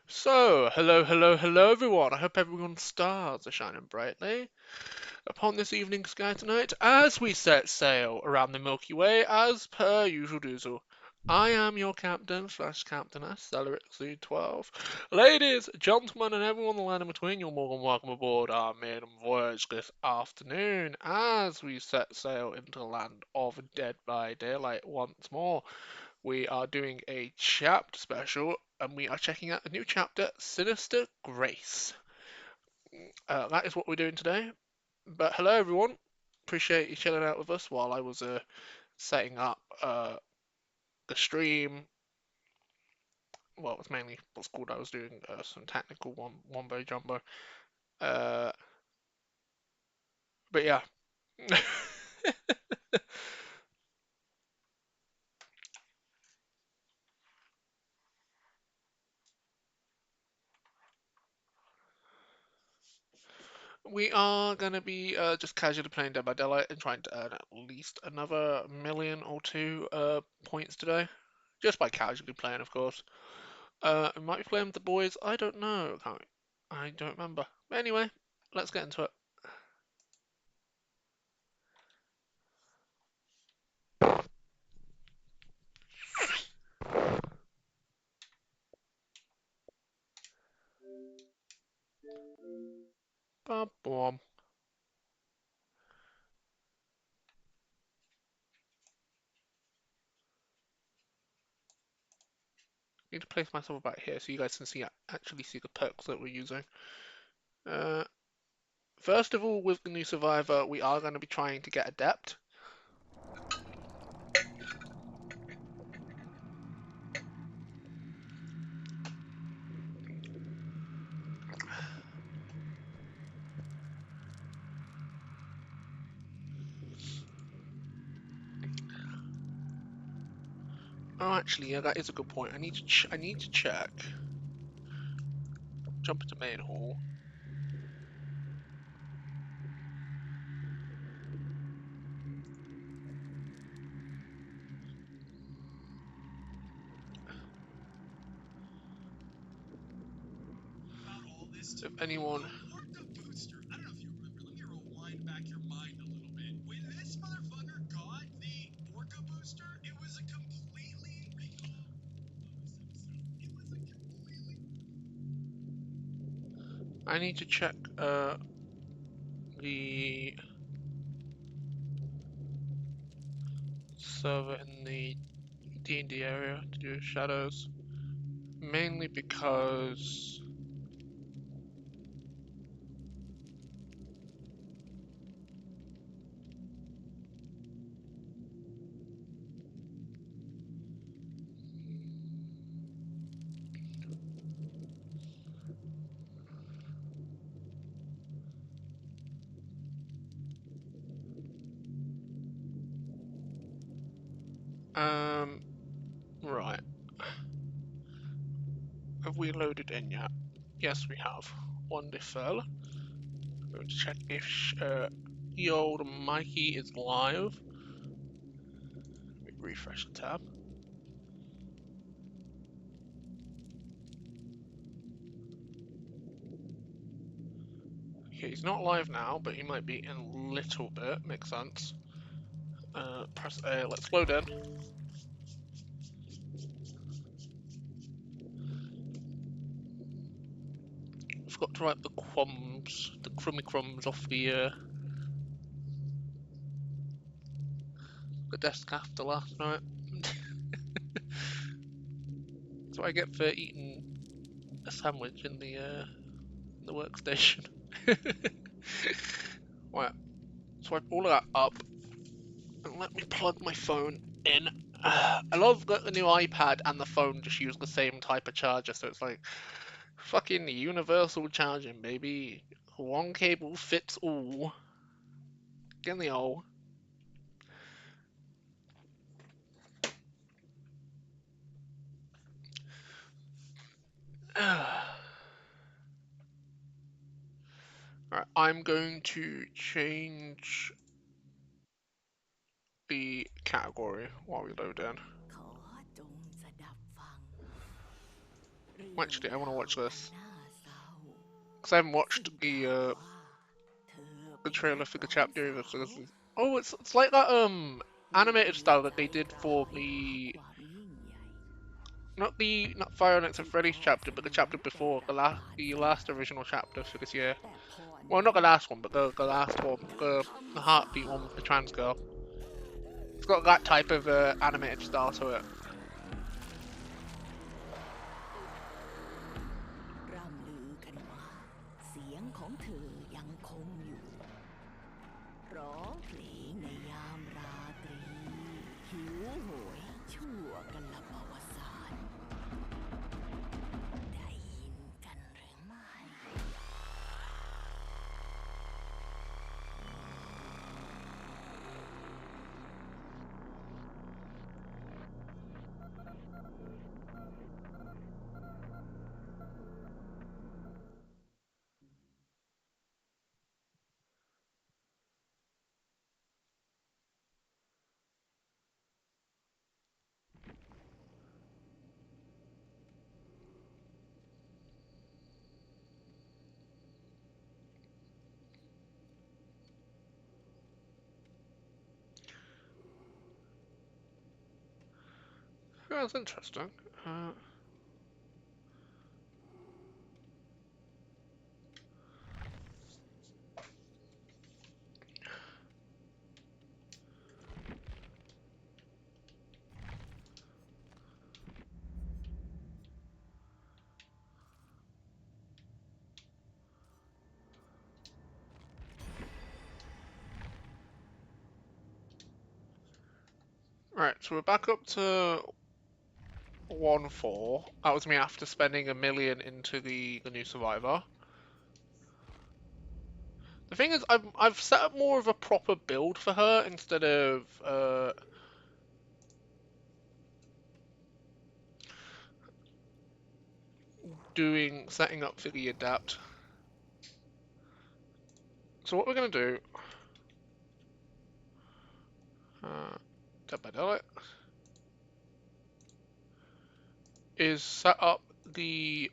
So, hello everyone. I hope everyone's stars are shining brightly upon this evening sky tonight as we set sail around the Milky Way as per usual doozle. I am your captain slash captainess, Celerit12. Ladies, gentlemen, and everyone in the land in between, you're more than welcome aboard our maiden voyage this afternoon as we set sail into the land of Dead by Daylight once more. We are doing a chapter special and we are checking out the new chapter, Sinister Grace. That is what we're doing today. But hello, everyone. Appreciate you chilling out with us while I was setting up the stream. Well, it was mainly what's called I was doing some technical wombo jumbo. Uh, but yeah. We are going to be just casually playing Dead by Daylight and trying to earn at least another million or two points today. Just by casually playing, of course. We might be playing with the boys. I don't know. I don't remember. But anyway, let's get into it. Ba boom. Need to place myself about here so you guys can actually see the perks that we're using. Uh, First of all, with the new survivor, we are going to be trying to get adept. Oh, actually, yeah, that is a good point. I need to check. Jump into main hall. If anyone. I need to check the server in the D&D area to do shadows. Mainly because right. Have we loaded in yet? Yes, we have. Wonderful. I'm going to check if the old Mikey is live. Let me refresh the tab. Okay, he's not live now, but he might be in a little bit. Makes sense. Press A. Let's load in. Forgot to wipe the crummy crumbs off the desk after last night. So I get for eating a sandwich in the workstation. Right, swipe all of that up and let me plug my phone in. I love that the new iPad and the phone just use the same type of charger, so it's like fucking universal charging, baby. One cable fits all. Get the old. Alright, I'm going to change the category while we load in. Actually, I want to watch this because I haven't watched the trailer for the chapter either. So this is it's like that animated style that they did for the not Fire Nights at Freddy's chapter, but the chapter before the last original chapter for this year. Well, not the last one, but the last one, the heartbeat one with the trans girl. It's got that type of animated style to it. ร่ำลือกันว่าเสียงของเธอยังคงอยู่ร้องเพลงในยามราตรีหิวโหยชั่วกันละประวัติศาสตร์ได้ยินกันหรือไม่ Yeah, that's interesting. Right, so we're back up to 1-4. That was me after spending 1 million into the new Survivor. The thing is, I've set up more of a proper build for her instead of setting up for the adapt. So what we're gonna do, uh, is set up the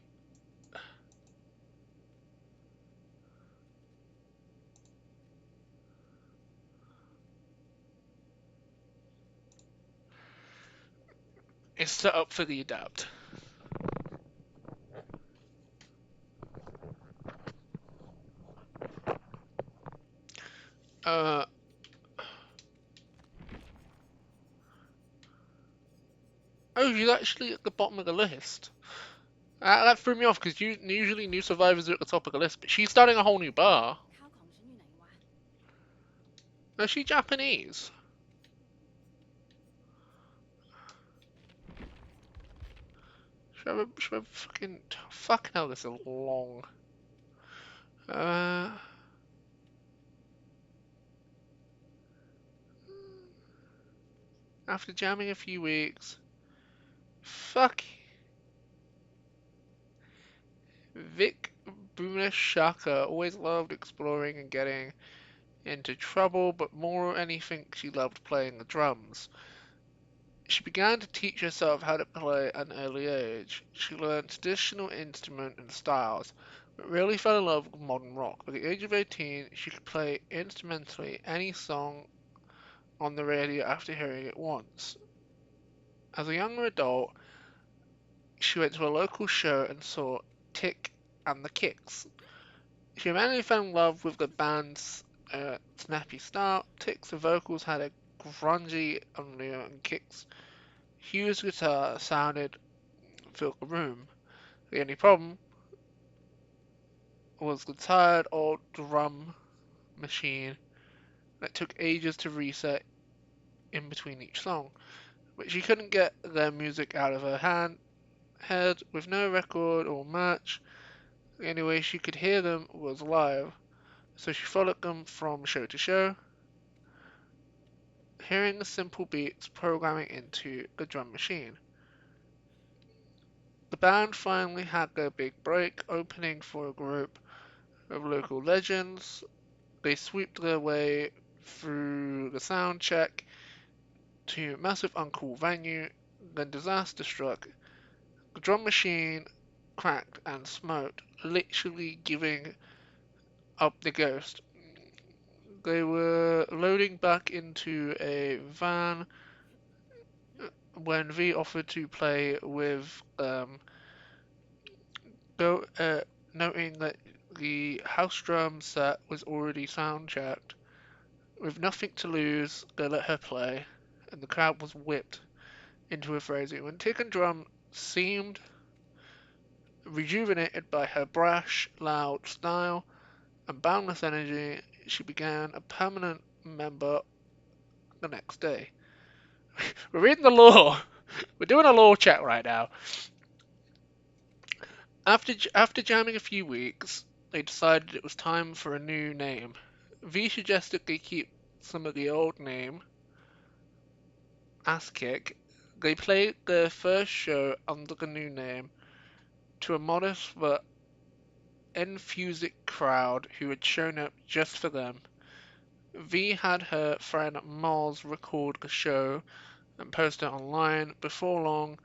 set up for the adapt. Uh, oh, she's actually at the bottom of the list. That threw me off because usually new survivors are at the top of the list, but she's starting a whole new bar. ข้าวของฉันอยู่ไหนวะ Is she Japanese? Should I have fucking hell, this is long. After jamming a few weeks, fuck. Vic Shaka always loved exploring and getting into trouble, but more than anything, she loved playing the drums. She began to teach herself how to play at an early age. She learned traditional instruments and styles, but really fell in love with modern rock. By the age of 18, she could play instrumentally any song on the radio after hearing it once. As a younger adult, she went to a local show and saw Tick and the Kicks. She immediately fell in love with the band's snappy style. Tick's vocals had a grungy undertone, and Kicks' huge guitar sounded filled the room. The only problem was the tired old drum machine that took ages to reset in between each song. But she couldn't get their music out of her head with no record or merch. The only way she could hear them was live, so she followed them from show to show, hearing the simple beats programming into the drum machine. The band finally had their big break, opening for a group of local legends. They swept their way through the sound check to a massive uncool venue, then disaster struck. The drum machine cracked and smoked, literally giving up the ghost. They were loading back into a van when V offered to play with go noting that the house drum set was already sound checked. With nothing to lose, they let her play, and the crowd was whipped into a frenzy. When Tick and Drum seemed rejuvenated by her brash, loud style and boundless energy, she began a permanent member the next day. We're reading the law. We're doing a law check right now. After jamming a few weeks, they decided it was time for a new name. V suggested they keep some of the old name, Ass Kick. They played their first show under the new name to a modest but enthusiastic crowd who had shown up just for them. V had her friend Moz record the show and post it online. Before long,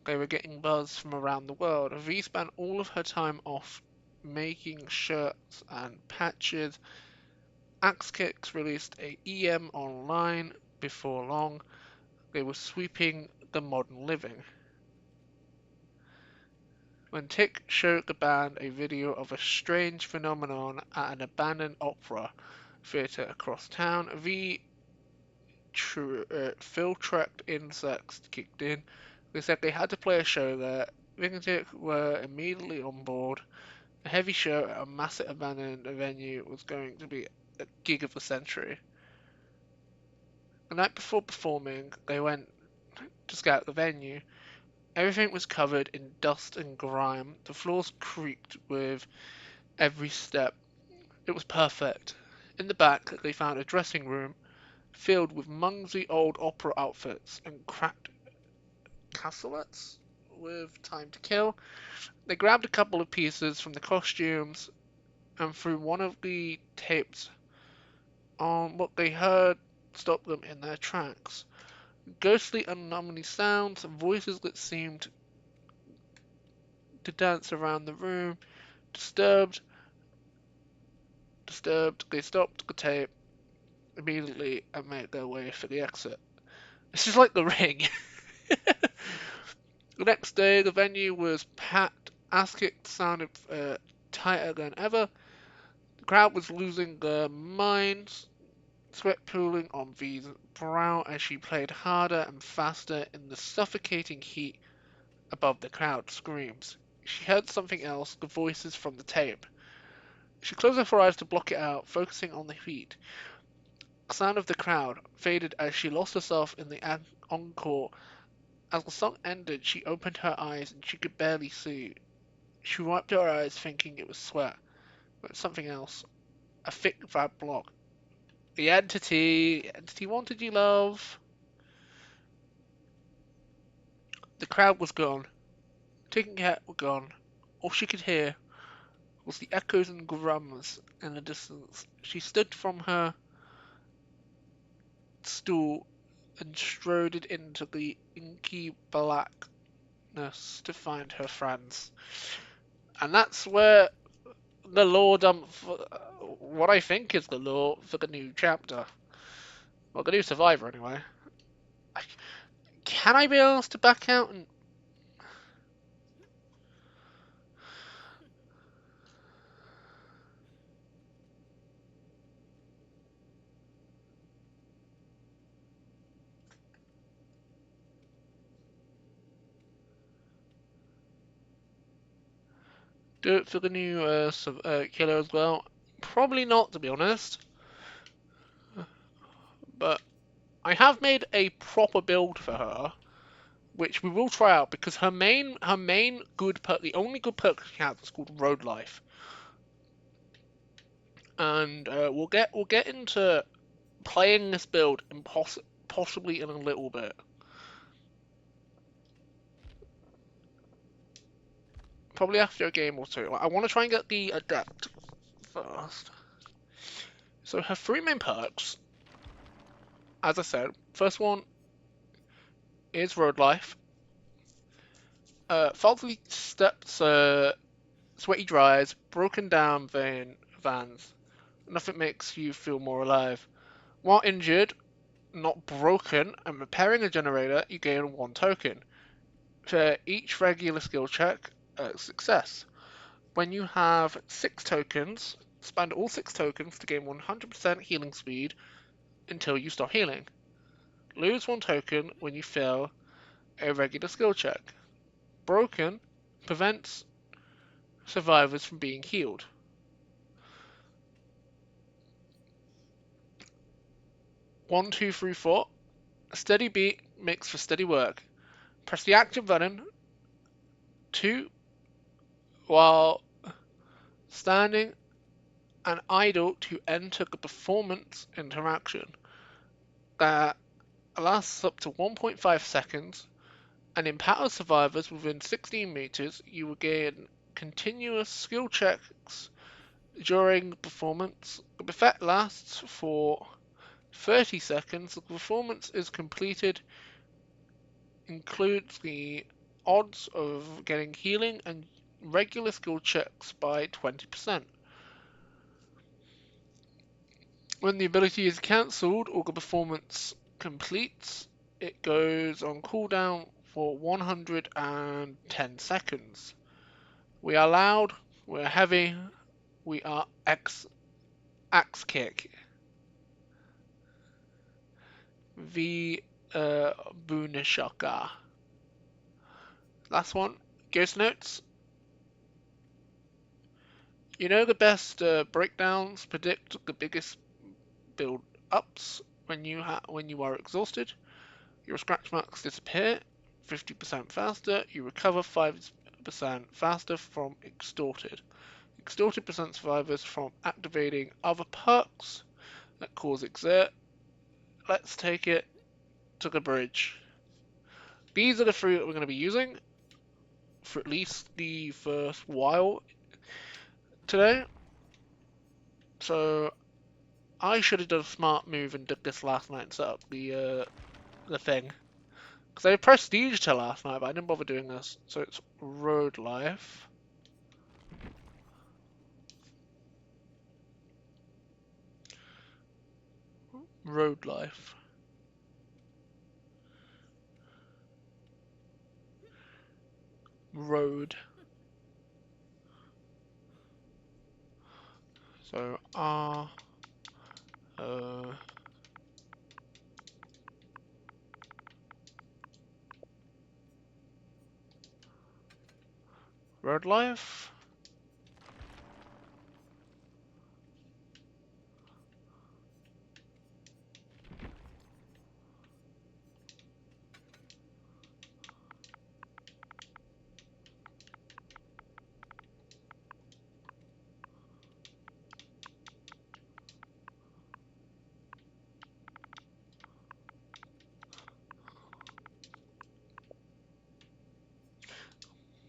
they were getting buzz from around the world. V spent all of her time off making shirts and patches. Axe Kicks released a EM online. Before long, they were sweeping the modern living. When Tick showed the band a video of a strange phenomenon at an abandoned opera theatre across town, V filtrate insects kicked in. They said they had to play a show there. Vic and Tick were immediately on board. A heavy show at a massive abandoned venue was going to be a gig of the century. The night before performing, they went to scout the venue. Everything was covered in dust and grime. The floors creaked with every step. It was perfect. In the back, they found a dressing room filled with mumsy old opera outfits and cracked cassolettes with time to kill. They grabbed a couple of pieces from the costumes and threw one of the tapes on what they heard stopped them in their tracks. Ghostly anomaly sounds, voices that seemed to dance around the room. Disturbed, they stopped the tape immediately and made their way for the exit. This is like the ring. The next day, the venue was packed. Ass Kicked sounded tighter than ever. The crowd was losing their minds, sweat pooling on V's brow as she played harder and faster in the suffocating heat above the crowd screams. She heard something else, the voices from the tape. She closed her eyes to block it out, focusing on the heat. The sound of the crowd faded as she lost herself in the encore. As the song ended, she opened her eyes and she could barely see. She wiped her eyes thinking it was sweat, but something else. A thick fat block. The entity. The entity wanted you, love. The crowd was gone. Taking Cat were gone. All she could hear was the echoes and grums in the distance. She stood from her stool and strode into the inky blackness to find her friends. And that's where the lore dump, what I think is the lore for the new chapter. Well, the new Survivor, anyway. Can I be asked to back out and do it for the new killer as well? Probably not, to be honest. But I have made a proper build for her, which we will try out because her main good perk, the only good perk she has, is called Road Life, and we'll get into playing this build in possibly in a little bit. Probably after a game or two. I want to try and get the Adept first. So her three main perks, as I said, first one is Road Life. faulty steps, sweaty dries, broken down vans. Nothing makes you feel more alive. While injured, not broken, and repairing a generator, you gain 1 token. For each regular skill check, success. When you have 6 tokens, spend all 6 tokens to gain 100% healing speed until you stop healing. Lose 1 token when you fail a regular skill check. Broken prevents survivors from being healed. 1, 2, 3, 4. A steady beat makes for steady work. Press the active button 2 while standing and idle to enter the performance interaction. That lasts up to 1.5 seconds, and empower survivors within 16 meters. You will gain continuous skill checks during performance. The effect lasts for 30 seconds. The performance is completed, includes the odds of getting healing and regular skill checks by 20%. When the ability is cancelled or the performance completes, it goes on cooldown for 110 seconds. We are loud, we're heavy, we are axe kick. V Bunashaka. Last one, Ghost Notes. You know the best breakdowns predict the biggest build ups when you are exhausted. Your scratch marks disappear 50% faster. You recover 5% faster from extorted. Extorted prevents survivors from activating other perks that cause exert. Let's take it to the bridge. These are the 3 that we're going to be using for at least the first while today. So I should have done a smart move and did this last night and set up the thing. Because I prestige till last night, but I didn't bother doing this. So it's road life. Road life. Road. So road life.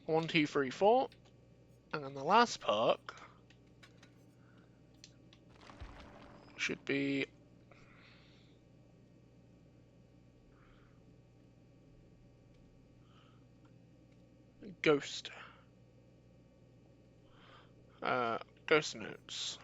One, two, three, four. And then the last perk should be Ghost. Ghost Notes.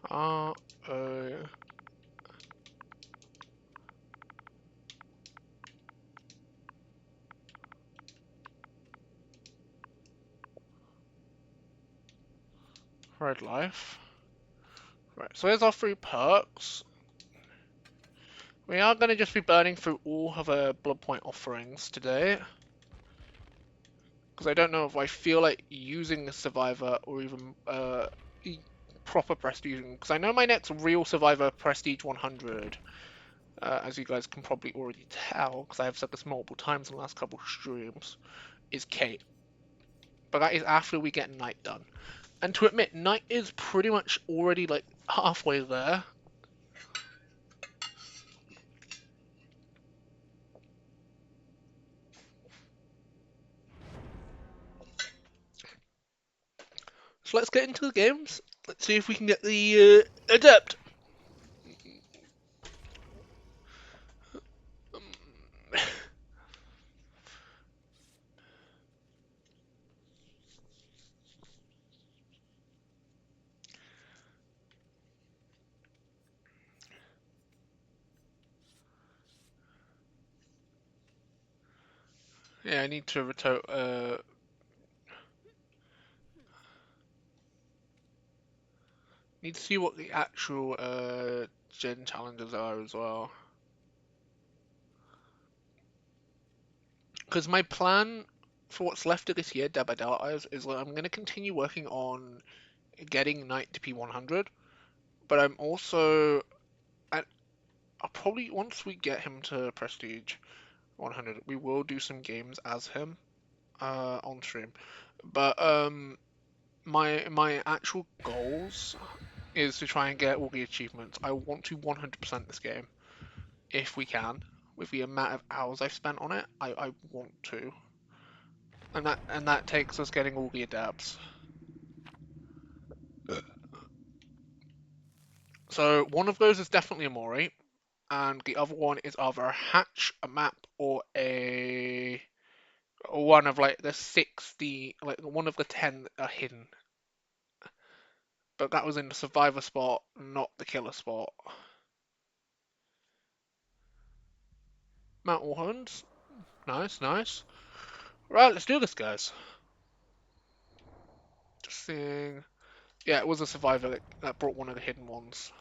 R-O... Red Life. Right, so there's our 3 perks. We are going to just be burning through all of our blood point offerings today. Because I don't know if I feel like using the Survivor or even proper Prestige. Because I know my next real Survivor Prestige 100, as you guys can probably already tell, because I have said this multiple times in the last couple of streams, is Kate. But that is after we get Knight done. And to admit, Knight is pretty much already like halfway there. So let's get into the games. Let's see if we can get the Adept. Yeah, I need to need to see what the actual gen challenges are as well. Because my plan for what's left of this year, Dead by Daylight, is that I'm going to continue working on getting Knight to P100, but I'm also I'll probably once we get him to Prestige 100, we will do some games as him on stream. But my actual goals is to try and get all the achievements. I want to 100% this game if we can. With the amount of hours I've spent on it, I want to, and that takes us getting all the adapts. So one of those is definitely a Mori, and the other one is either a hatch, a map, or a one of like the 60, like one of the 10 that are hidden. But that was in the survivor spot, not the killer spot. Mount Warhorns. Nice, nice. Right, let's do this, guys. Just seeing. Yeah, it was a survivor that brought one of the hidden ones.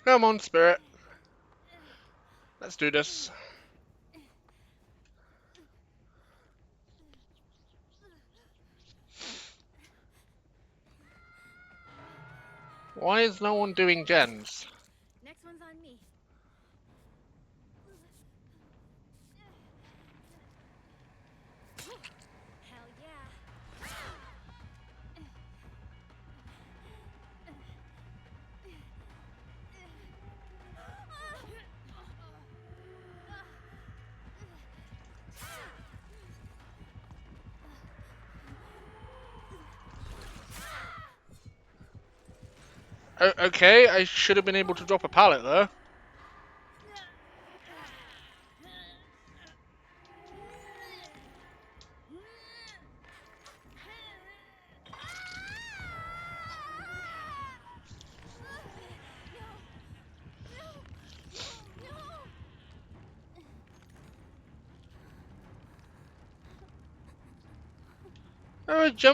Come on, Spirit. Let's do this. Why is no one doing gens? Next one's on me. Hell yeah. Okay, I should have been able to drop a pallet there.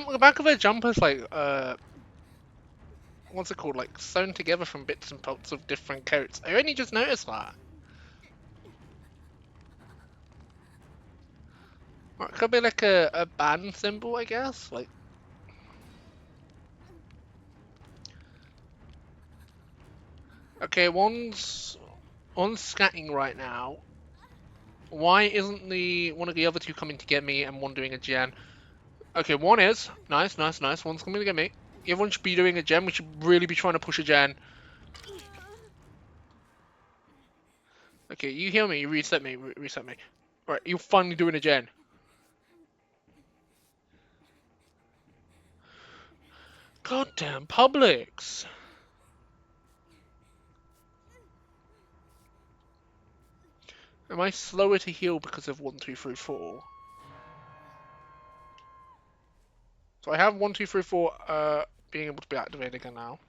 The back of her jumper's like what's it called? Like sewn together from bits and parts of different coats. I only just noticed that. Or it could be like a band symbol, I guess. Like, okay, one's scatting right now. Why isn't the one of the other two coming to get me and one doing a gen? Okay, one is nice, nice, nice. One's coming to get me. Everyone should be doing a gen. We should really be trying to push a gen. Okay, you heal me. You reset me. Reset me. Right, you're finally doing a gen. Goddamn Publix. Am I slower to heal because of 1, 2, 3, 4? So I have 1, 2, 3, 4 being able to be activated again now.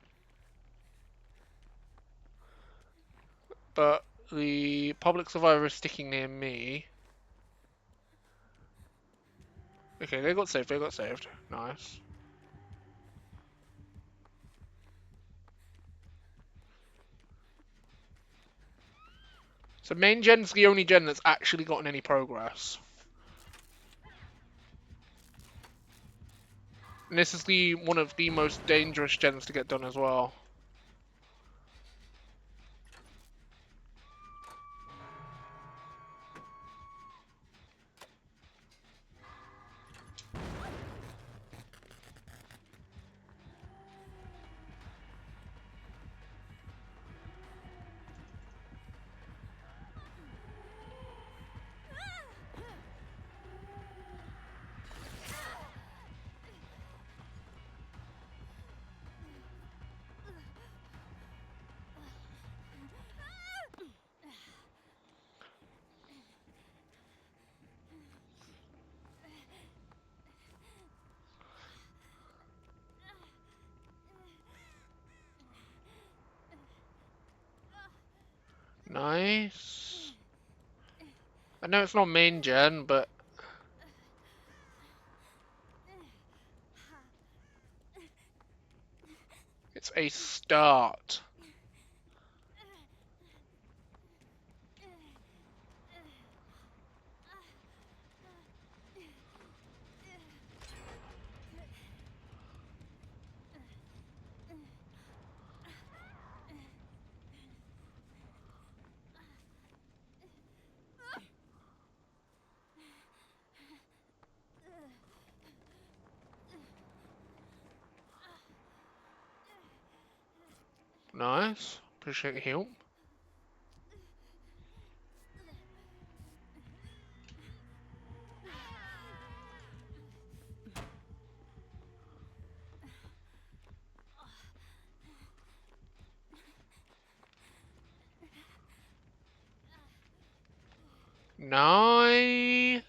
But the public survivor is sticking near me. Okay, they got saved, they got saved. Nice. So main gen's the only gen that's actually gotten any progress. And this is the one of the most dangerous gens to get done as well. Nice. I know it's not main gen, but it's a start. Nice. Appreciate the heal. Nice.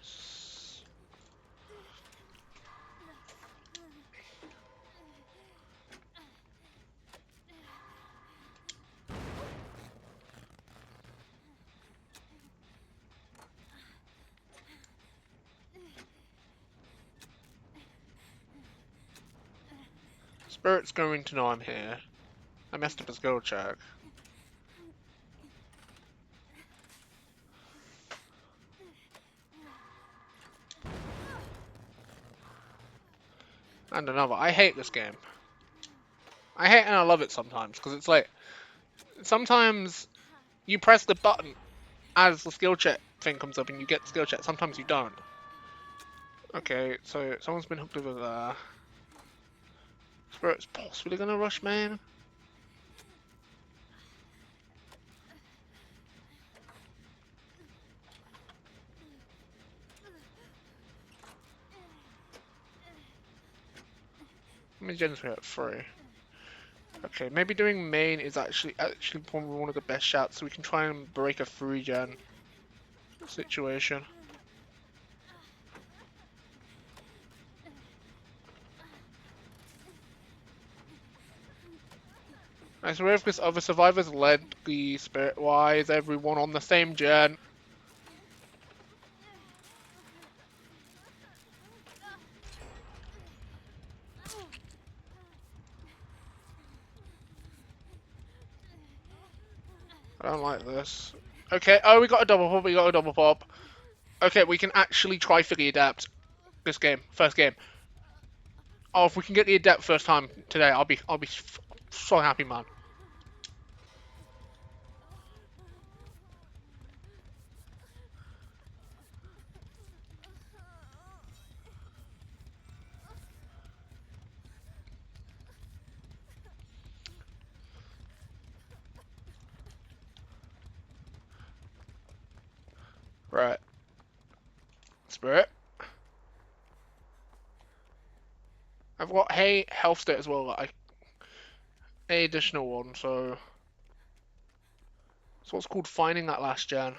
Spirit's going to know I'm here. I messed up his skill check. And another. I hate this game. I hate and I love it sometimes, because it's like, sometimes you press the button as the skill check thing comes up and you get the skill check, sometimes you don't. Okay, so someone's been hooked over there. Spirit's possibly gonna rush main. How many gens we at? 3. Okay, maybe doing main is actually probably one of the best shots, so we can try and break a 3-gen situation. I swear if this other survivors led the spirit-wise, everyone on the same gen. I don't like this. Okay, oh, we got a double pop, we got a double pop. Okay, we can actually try for the adapt this game, first game. Oh, if we can get the adept first time today, I'll be so happy, man. Right. Spirit. I've got health state as well, like a additional one, so it's what's called finding that last gen.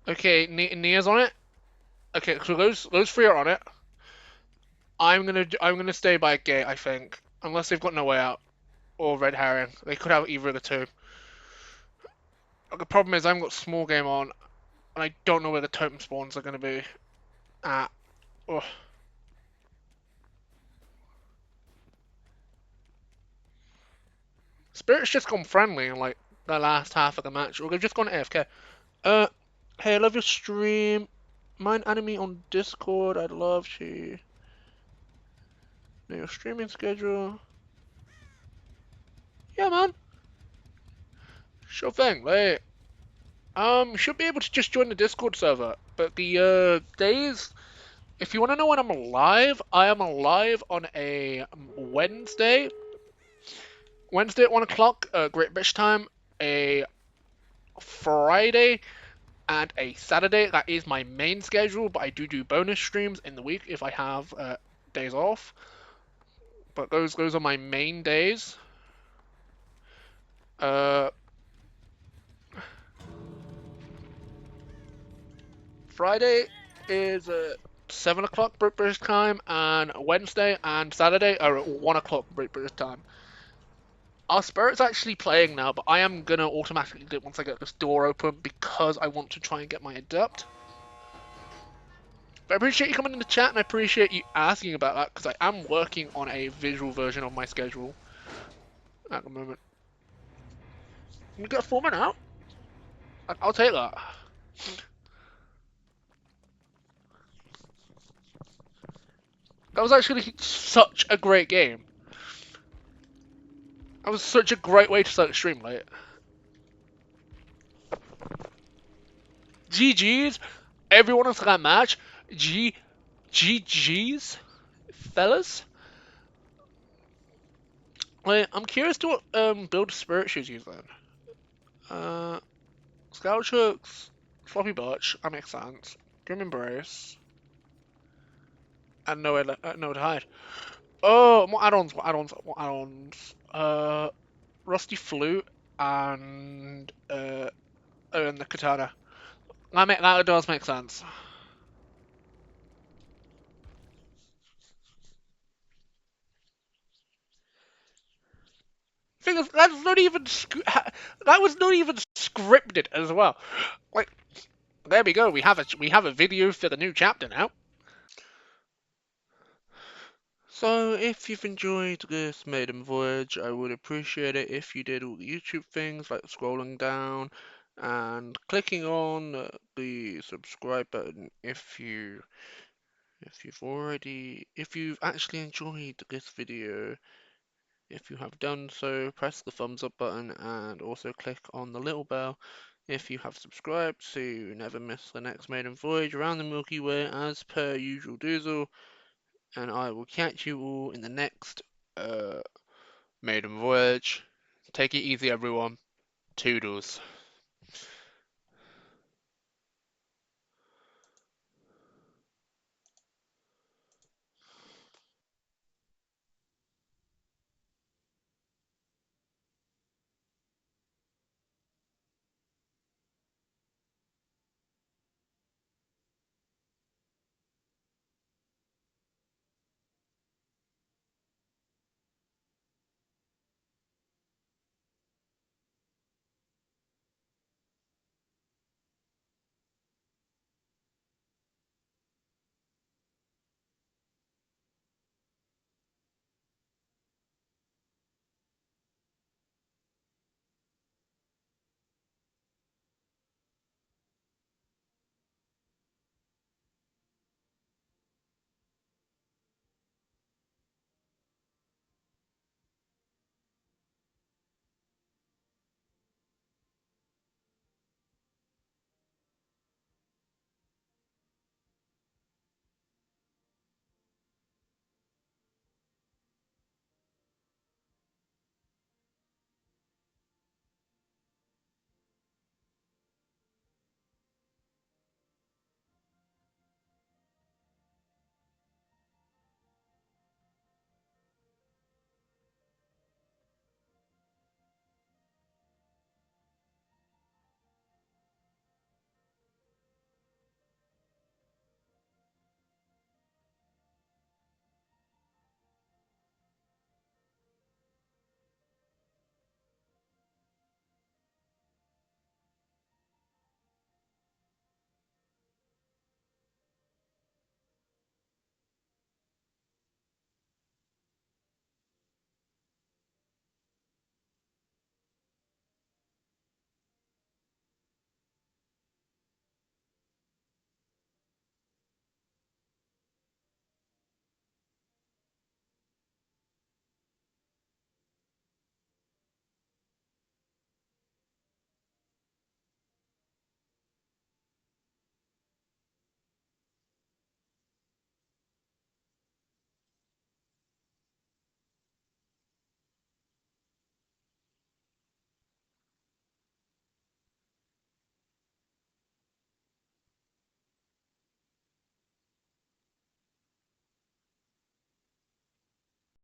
Okay, Nia's on it. Okay, so those three are on it. I'm gonna stay by gate, I think, unless they've got no way out or red herring. They could have either of the two. The problem is I haven't got small game on, and I don't know where the totem spawns are gonna be at. Ugh. Spirit's just gone friendly in like the last half of the match, or they've just gone AFK. Hey, I love your stream. Mind adding me on Discord. I'd love to know your streaming schedule. Yeah, man. Sure thing. Like, you should be able to just join the Discord server. But the days, if you want to know when I'm alive, I am alive on a Wednesday. Wednesday at 1 o'clock, Great British time. A Friday and a Saturday. That is my main schedule, but I do bonus streams in the week if I have days off. But those are my main days. Uh, Friday is 7 o'clock British time, and Wednesday and Saturday are at 1 o'clock British time. Our Spirit's actually playing now, but I am gonna automatically do it once I get this door open because I want to try and get my adept. But I appreciate you coming in the chat, and I appreciate you asking about that because I am working on a visual version of my schedule at the moment. You get a 4 man out? I'll take that. That was actually such a great game. That was such a great way to start a stream, like. GG's, everyone else that match. GG's, fellas. Like, I'm curious to what build Spirit should use then. Scout Hooks, Floppy Butch, that makes sense. Grim Embrace, and nowhere to hide. Oh, what add-ons? What add-ons? What add-ons? Rusty Flute and the Katana. That does make sense. Thing is, that was not even scripted as well. Like, there we go. We have a video for the new chapter now. So, if you've enjoyed this maiden voyage, I would appreciate it if you did all the YouTube things like scrolling down and clicking on the subscribe button if you've actually enjoyed this video. If you have done so, press the thumbs up button and also click on the little bell if you have subscribed so you never miss the next maiden voyage around the Milky Way as per usual doozle. And I will catch you all in the next maiden voyage. Take it easy, everyone. Toodles.